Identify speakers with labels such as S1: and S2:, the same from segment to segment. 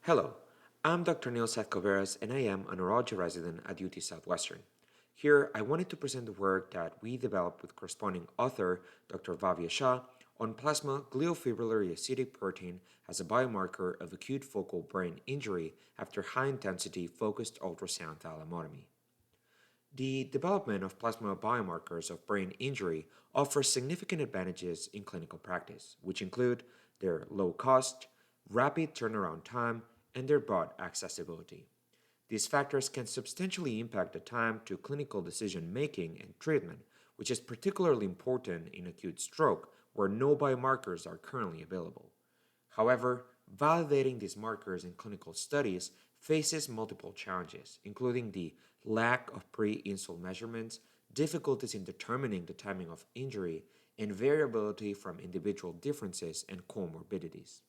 S1: Hello, I'm Dr. Neil Seth Coveras and I am a neurology resident at UT Southwestern. Here, I wanted to present the work that we developed with corresponding author Dr. Bhavya Shah on plasma glial fibrillary acidic protein as a biomarker of acute focal brain injury after high-intensity focused ultrasound thalamotomy. The development of plasma biomarkers of brain injury offers significant advantages in clinical practice, which include their low cost, rapid turnaround time, and their broad accessibility. These factors can substantially impact the time to clinical decision making and treatment, which is particularly important in acute stroke where no biomarkers are currently available. However, validating these markers in clinical studies faces multiple challenges, including the lack of pre-insult measurements, difficulties in determining the timing of injury, and variability from individual differences and comorbidities.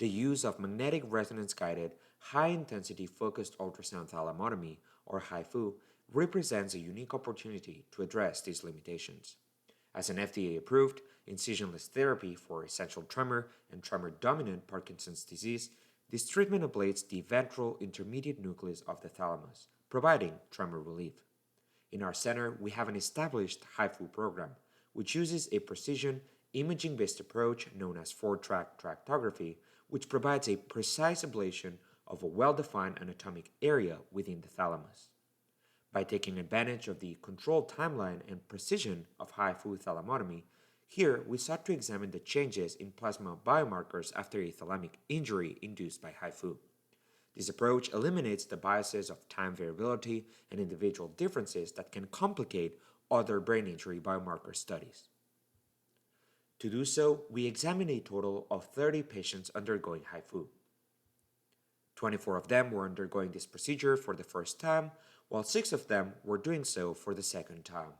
S1: The use of magnetic resonance-guided, high-intensity focused ultrasound thalamotomy, or HIFU, represents a unique opportunity to address these limitations. As an FDA-approved, incisionless therapy for essential tremor and tremor-dominant Parkinson's disease, this treatment ablates the ventral intermediate nucleus of the thalamus, providing tremor relief. In our center, we have an established HIFU program, which uses a precision imaging-based approach known as 4-track tractography, which provides a precise ablation of a well-defined anatomic area within the thalamus. By taking advantage of the controlled timeline and precision of HIFU thalamotomy, here we sought to examine the changes in plasma biomarkers after a thalamic injury induced by HIFU. This approach eliminates the biases of time variability and individual differences that can complicate other brain injury biomarker studies. To do so, we examined a total of 30 patients undergoing HIFU. 24 of them were undergoing this procedure for the first time, while 6 of them were doing so for the second time.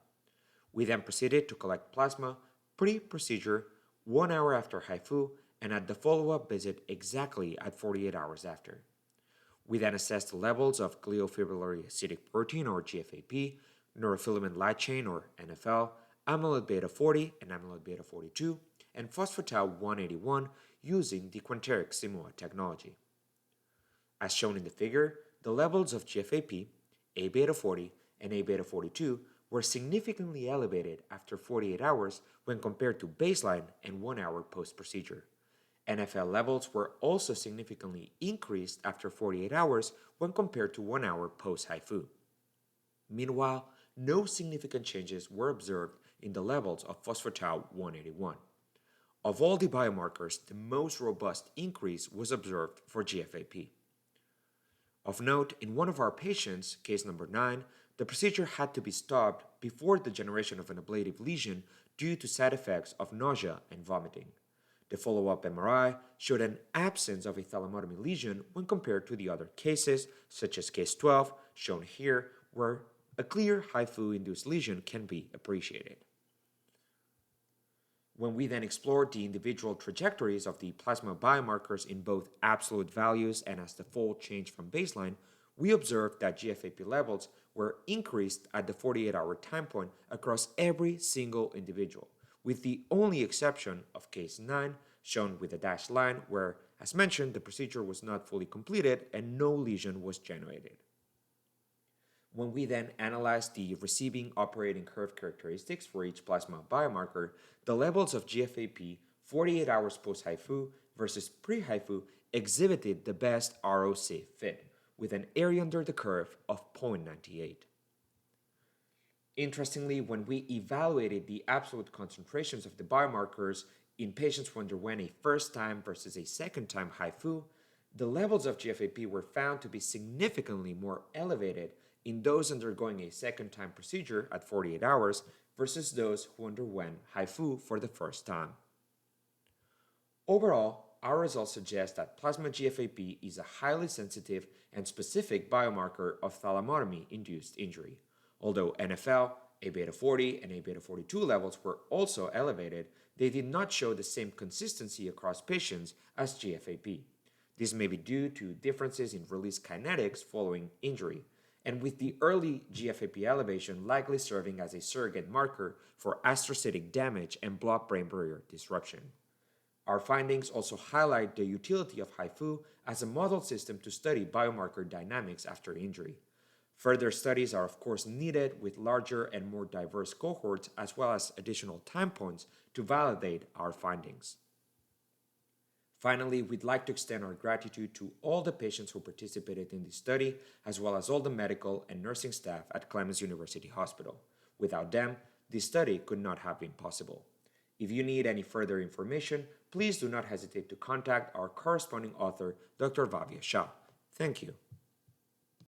S1: We then proceeded to collect plasma pre-procedure 1 hour after HIFU and at the follow-up visit exactly at 48 hours after. We then assessed the levels of glial fibrillary acidic protein or GFAP, neurofilament light chain or NFL, amyloid beta40 and amyloid beta42, and phosphatau 181 using the quanterix technology. As shown in the figure, the levels of GFAP, Aβ40 and Aβ42 were significantly elevated after 48 hours when compared to baseline and 1 hour post-procedure. NFL levels were also significantly increased after 48 hours when compared to 1 hour post-HIFU. Meanwhile, no significant changes were observed in the levels of phosphatau 181. Of all the biomarkers, the most robust increase was observed for GFAP. Of note, in one of our patients, case number 9, the procedure had to be stopped before the generation of an ablative lesion due to side effects of nausea and vomiting. The follow-up MRI showed an absence of a thalamotomy lesion when compared to the other cases, such as case 12, shown here, where a clear HIFU-induced lesion can be appreciated. When we then explored the individual trajectories of the plasma biomarkers in both absolute values and as the fold change from baseline, we observed that GFAP levels were increased at the 48-hour time point across every single individual, with the only exception of case 9, shown with a dashed line, where, as mentioned, the procedure was not fully completed and no lesion was generated. When we then analyzed the receiving operating curve characteristics for each plasma biomarker, the levels of GFAP 48 hours post-HIFU versus pre-HIFU exhibited the best RO-safe fit, with an area under the curve of 0.98. Interestingly, when we evaluated the absolute concentrations of the biomarkers in patients who underwent a first-time versus a second-time HIFU, the levels of GFAP were found to be significantly more elevated in those undergoing a second-time procedure at 48 hours versus those who underwent HIFU for the first time. Overall, our results suggest that plasma GFAP is a highly sensitive and specific biomarker of thalamotomy-induced injury. Although NFL, Aβ40 and Aβ42 levels were also elevated, they did not show the same consistency across patients as GFAP. This may be due to differences in release kinetics following injury, and with the early GFAP elevation likely serving as a surrogate marker for astrocytic damage and blood-brain barrier disruption. Our findings also highlight the utility of HIFU as a model system to study biomarker dynamics after injury. Further studies are of course needed with larger and more diverse cohorts as well as additional time points to validate our findings. Finally, we'd like to extend our gratitude to all the patients who participated in this study, as well as all the medical and nursing staff at Clemens University Hospital. Without them, this study could not have been possible. If you need any further information, please do not hesitate to contact our corresponding author, Dr. Vavya Shah. Thank you.